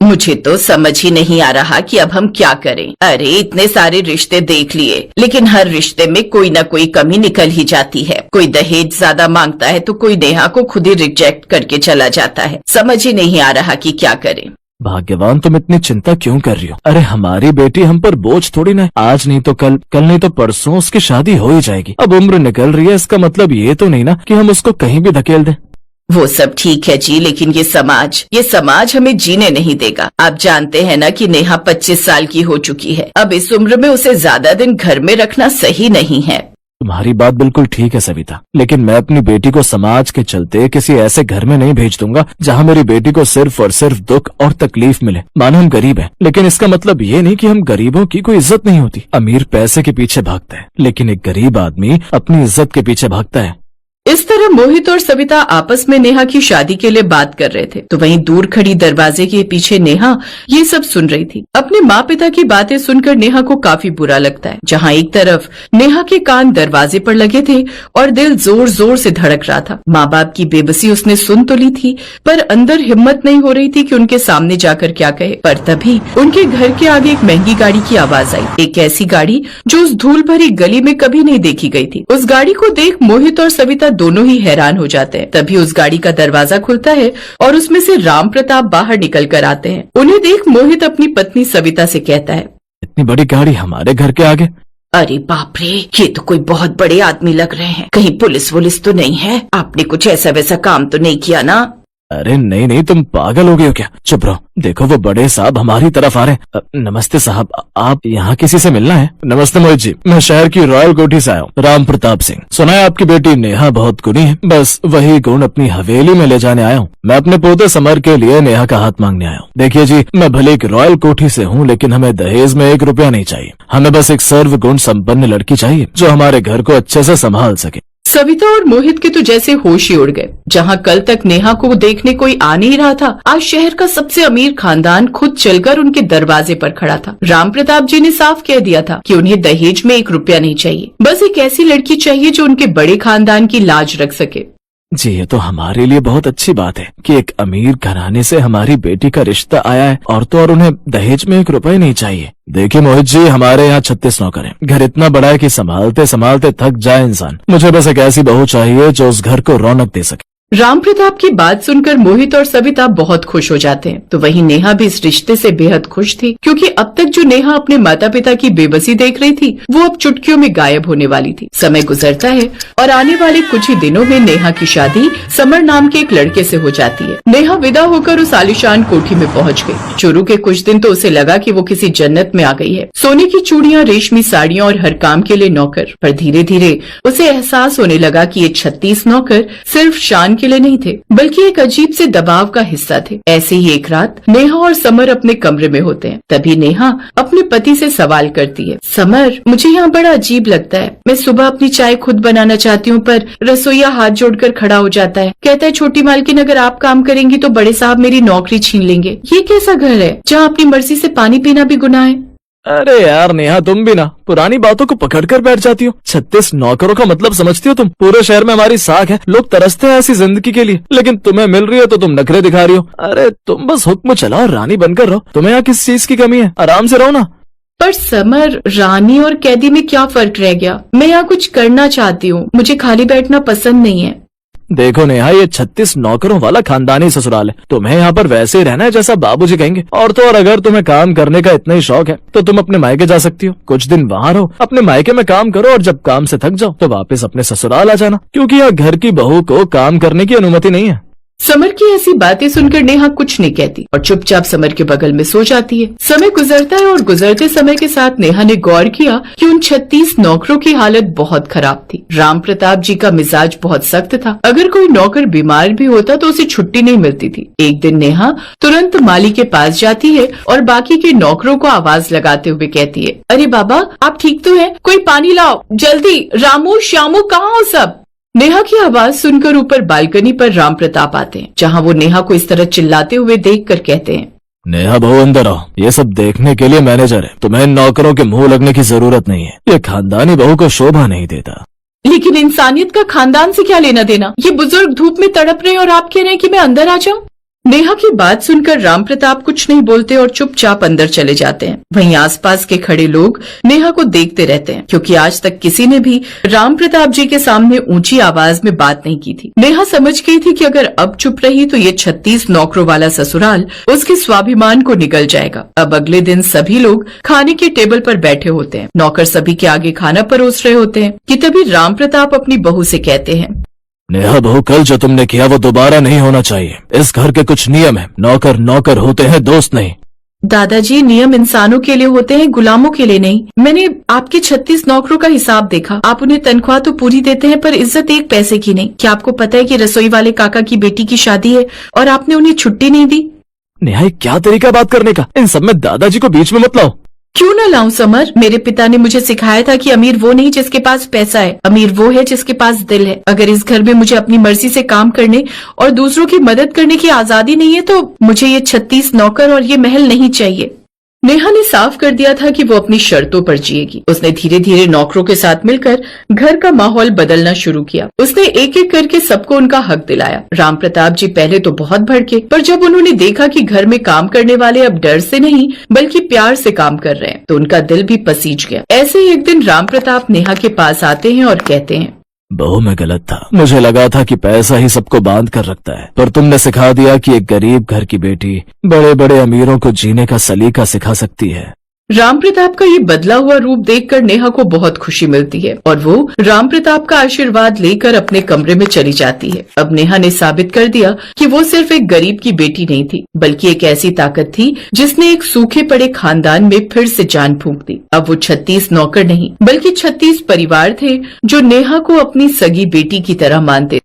मुझे तो समझ ही नहीं आ रहा कि अब हम क्या करें। अरे इतने सारे रिश्ते देख लिए, लेकिन हर रिश्ते में कोई ना कोई कमी निकल ही जाती है। कोई दहेज ज्यादा मांगता है तो कोई नेहा को खुद ही रिजेक्ट करके चला जाता है। समझ ही नहीं आ रहा कि क्या करें। भाग्यवान, तुम इतनी चिंता क्यों कर रही हो? अरे हमारी बेटी हम पर बोझ थोड़ी ना है। आज नहीं तो कल, कल नहीं तो परसों उसकी शादी हो ही जाएगी। अब उम्र निकल रही है, इसका मतलब ये तो नहीं ना कि हम उसको कहीं भी धकेल दें। वो सब ठीक है जी, लेकिन ये समाज हमें जीने नहीं देगा। आप जानते हैं ना कि नेहा 25 साल की हो चुकी है। अब इस उम्र में उसे ज्यादा दिन घर में रखना सही नहीं है। तुम्हारी बात बिल्कुल ठीक है सविता, लेकिन मैं अपनी बेटी को समाज के चलते किसी ऐसे घर में नहीं भेज दूंगा जहां मेरी बेटी को सिर्फ और सिर्फ दुख और तकलीफ मिले। मानो हम गरीब हैं, लेकिन इसका मतलब ये नहीं कि हम गरीबों की कोई इज्जत नहीं होती। अमीर पैसे के पीछे भागता है, लेकिन एक गरीब आदमी अपनी इज्जत के पीछे भागता है। इस तरह मोहित और सविता आपस में नेहा की शादी के लिए बात कर रहे थे, तो वहीं दूर खड़ी दरवाजे के पीछे नेहा ये सब सुन रही थी। अपने माँ पिता की बातें सुनकर नेहा को काफी बुरा लगता है। जहाँ एक तरफ नेहा के कान दरवाजे पर लगे थे और दिल जोर जोर से धड़क रहा था। माँ बाप की बेबसी उसने सुन तो ली थी, पर अंदर हिम्मत नहीं हो रही थी कि उनके सामने जाकर क्या कहे। पर तभी उनके घर के आगे एक महंगी गाड़ी की आवाज आई। एक ऐसी गाड़ी जो उस धूल भरी गली में कभी नहीं देखी गई थी। उस गाड़ी को देख मोहित और सविता दोनों ही हैरान हो जाते हैं। तभी उस गाड़ी का दरवाजा खुलता है और उसमें से राम प्रताप बाहर निकल कर आते हैं। उन्हें देख मोहित अपनी पत्नी सविता से कहता है, इतनी बड़ी गाड़ी हमारे घर के आगे? अरे बाप रे, ये तो कोई बहुत बड़े आदमी लग रहे हैं। कहीं पुलिस वुलिस तो नहीं है? आपने कुछ ऐसा वैसा काम तो नहीं किया ना? अरे नहीं नहीं, तुम पागल हो गए हो क्या? चुप रहो। देखो वो बड़े साहब हमारी तरफ आ रहे हैं। नमस्ते साहब, आप यहाँ किसी से मिलना है? नमस्ते मोहित जी, मैं शहर की रॉयल कोठी से आया हूँ, राम प्रताप सिंह। सुना है आपकी बेटी नेहा बहुत गुणी है, बस वही गुण अपनी हवेली में ले जाने आया हूँ। मैं अपने पोते समर के लिए नेहा का हाथ मांगने आया हूँ। देखिए जी, मैं भले एक रॉयल कोठी से हूँ, लेकिन हमें दहेज में 1 रुपया नहीं चाहिए। हमें बस एक सर्वगुण संपन्न लड़की चाहिए जो हमारे घर को अच्छे से संभाल सके। सविता और मोहित के तो जैसे होश ही उड़ गए। जहाँ कल तक नेहा को देखने कोई आ नहीं रहा था, आज शहर का सबसे अमीर खानदान खुद चलकर उनके दरवाजे पर खड़ा था। राम प्रताप जी ने साफ कह दिया था कि उन्हें दहेज में 1 रुपया नहीं चाहिए, बस एक ऐसी लड़की चाहिए जो उनके बड़े खानदान की लाज रख सके। जी, ये तो हमारे लिए बहुत अच्छी बात है कि एक अमीर घराने से हमारी बेटी का रिश्ता आया है, और तो और उन्हें दहेज में 1 रुपया नहीं चाहिए। देखिए मोहित जी, हमारे यहाँ 36 नौकर हैं। घर इतना बड़ा है कि संभालते संभालते थक जाए इंसान। मुझे बस एक ऐसी बहू चाहिए जो उस घर को रौनक दे सके। राम प्रताप की बात सुनकर मोहित और सविता बहुत खुश हो जाते हैं। तो वहीं नेहा भी इस रिश्ते से बेहद खुश थी, क्योंकि अब तक जो नेहा अपने माता पिता की बेबसी देख रही थी, वो अब चुटकियों में गायब होने वाली थी। समय गुजरता है और आने वाले कुछ ही दिनों में नेहा की शादी समर नाम के एक लड़के से हो जाती है। नेहा विदा होकर उस आलीशान कोठी में पहुँच गयी। शुरू के कुछ दिन तो उसे लगा कि वो किसी जन्नत में आ गई है। सोने की चूड़ियाँ, रेशमी साड़ियाँ और हर काम के लिए नौकर। पर धीरे धीरे उसे एहसास होने लगा कि ये 36 नौकर सिर्फ शान के लिए नहीं थे, बल्कि एक अजीब से दबाव का हिस्सा थे। ऐसे ही एक रात नेहा और समर अपने कमरे में होते हैं। तभी नेहा अपने पति से सवाल करती है, समर, मुझे यहाँ बड़ा अजीब लगता है। मैं सुबह अपनी चाय खुद बनाना चाहती हूँ, पर रसोईया हाथ जोड़कर खड़ा हो जाता है। कहता है, छोटी मालकिन, अगर आप काम करेंगी तो बड़े साहब मेरी नौकरी छीन लेंगे। ये कैसा घर है जहाँ अपनी मर्जी से पानी पीना भी गुनाह है? अरे यार नेहा, तुम भी ना पुरानी बातों को पकड़ कर बैठ जाती हो। 36 नौकरों का मतलब समझती हो तुम? पूरे शहर में हमारी साख है, लोग तरसते हैं ऐसी जिंदगी के लिए, लेकिन तुम्हें मिल रही है तो तुम नखरे दिखा रही हो। अरे तुम बस हुक्म चलाओ, रानी बनकर रहो। तुम्हें यहाँ किस चीज की कमी है? आराम से रहो ना। पर समर, रानी और कैदी में क्या फर्क रह गया? मैं यहाँ कुछ करना चाहती हूँ, मुझे खाली बैठना पसंद नहीं है। देखो नेहा, ये 36 नौकरों वाला खानदानी ससुराल है। तुम्हें यहाँ पर वैसे ही रहना है जैसा बाबूजी कहेंगे। और तो और अगर तुम्हें काम करने का इतना ही शौक है तो तुम अपने मायके जा सकती हो। कुछ दिन वहाँ रहो, अपने मायके में काम करो, और जब काम से थक जाओ तो वापस अपने ससुराल आ जाना, क्योंकि यहाँ घर की बहू को काम करने की अनुमति नहीं है। समर की ऐसी बातें सुनकर नेहा कुछ नहीं कहती और चुपचाप समर के बगल में सो जाती है। समय गुजरता है और गुजरते समय के साथ नेहा ने गौर किया कि उन 36 नौकरों की हालत बहुत खराब थी। राम प्रताप जी का मिजाज बहुत सख्त था। अगर कोई नौकर बीमार भी होता तो उसे छुट्टी नहीं मिलती थी। एक दिन नेहा तुरंत माली के पास जाती है और बाकी के नौकरों को आवाज लगाते हुए कहती है, अरे बाबा, आप ठीक तो हैं? कोई पानी लाओ जल्दी। रामू, श्यामू, कहाँ हो सब? नेहा की आवाज सुनकर ऊपर बालकनी पर राम प्रताप आते हैं, जहां वो नेहा को इस तरह चिल्लाते हुए देखकर कहते हैं, नेहा बहू अंदर आओ। ये सब देखने के लिए मैनेजर है, तुम्हें इन नौकरों के मुंह लगने की जरूरत नहीं है। ये खानदानी बहू को शोभा नहीं देता। लेकिन इंसानियत का खानदान से क्या लेना देना? ये बुजुर्ग धूप में तड़प रहे हैं और आप कह रहे हैं कि मैं अंदर आ जाऊं? नेहा की बात सुनकर राम प्रताप कुछ नहीं बोलते और चुपचाप अंदर चले जाते हैं। वहीं आसपास के खड़े लोग नेहा को देखते रहते हैं, क्योंकि आज तक किसी ने भी राम प्रताप जी के सामने ऊंची आवाज में बात नहीं की थी। नेहा समझ गई थी कि अगर अब चुप रही तो ये 36 नौकरों वाला ससुराल उसके स्वाभिमान को निगल जाएगा। अब अगले दिन सभी लोग खाने के टेबल पर बैठे होते हैं। नौकर सभी के आगे खाना परोस रहे होते हैं कि तभी राम प्रताप अपनी बहू से कहते हैं, नेहा बहू, कल जो तुमने किया वो दोबारा नहीं होना चाहिए। इस घर के कुछ नियम है, नौकर नौकर होते हैं, दोस्त नहीं। दादाजी, नियम इंसानों के लिए होते हैं, गुलामों के लिए नहीं। मैंने आपके 36 नौकरों का हिसाब देखा। आप उन्हें तनख्वाह तो पूरी देते हैं, पर इज्जत एक पैसे की नहीं। क्या आपको पता है कि रसोई वाले काका की बेटी की शादी है और आपने उन्हें छुट्टी नहीं दी? नेहा, ये क्या तरीका बात करने का? इन सब में दादाजी को बीच में मत लाओ। क्यों न लाऊं समर? मेरे पिता ने मुझे सिखाया था कि अमीर वो नहीं जिसके पास पैसा है, अमीर वो है जिसके पास दिल है। अगर इस घर में मुझे अपनी मर्जी से काम करने और दूसरों की मदद करने की आजादी नहीं है तो मुझे ये 36 नौकर और ये महल नहीं चाहिए। नेहा ने साफ कर दिया था कि वो अपनी शर्तों पर जिएगी। उसने धीरे धीरे नौकरों के साथ मिलकर घर का माहौल बदलना शुरू किया। उसने एक एक करके सबको उनका हक दिलाया। राम प्रताप जी पहले तो बहुत भड़के, पर जब उन्होंने देखा कि घर में काम करने वाले अब डर से नहीं बल्कि प्यार से काम कर रहे हैं तो उनका दिल भी पसीज गया। ऐसे ही एक दिन राम प्रताप नेहा के पास आते हैं और कहते हैं, बहू, मैं गलत था। मुझे लगा था कि पैसा ही सबको बांध कर रखता है, पर तुमने सिखा दिया कि एक गरीब घर की बेटी बड़े बड़े अमीरों को जीने का सलीका सिखा सकती है। राम प्रताप का ये बदला हुआ रूप देखकर नेहा को बहुत खुशी मिलती है और वो राम प्रताप का आशीर्वाद लेकर अपने कमरे में चली जाती है। अब नेहा ने साबित कर दिया कि वो सिर्फ एक गरीब की बेटी नहीं थी, बल्कि एक ऐसी ताकत थी जिसने एक सूखे पड़े खानदान में फिर से जान फूंक दी। अब वो 36 नौकर नहीं बल्कि 36 परिवार थे जो नेहा को अपनी सगी बेटी की तरह मानते।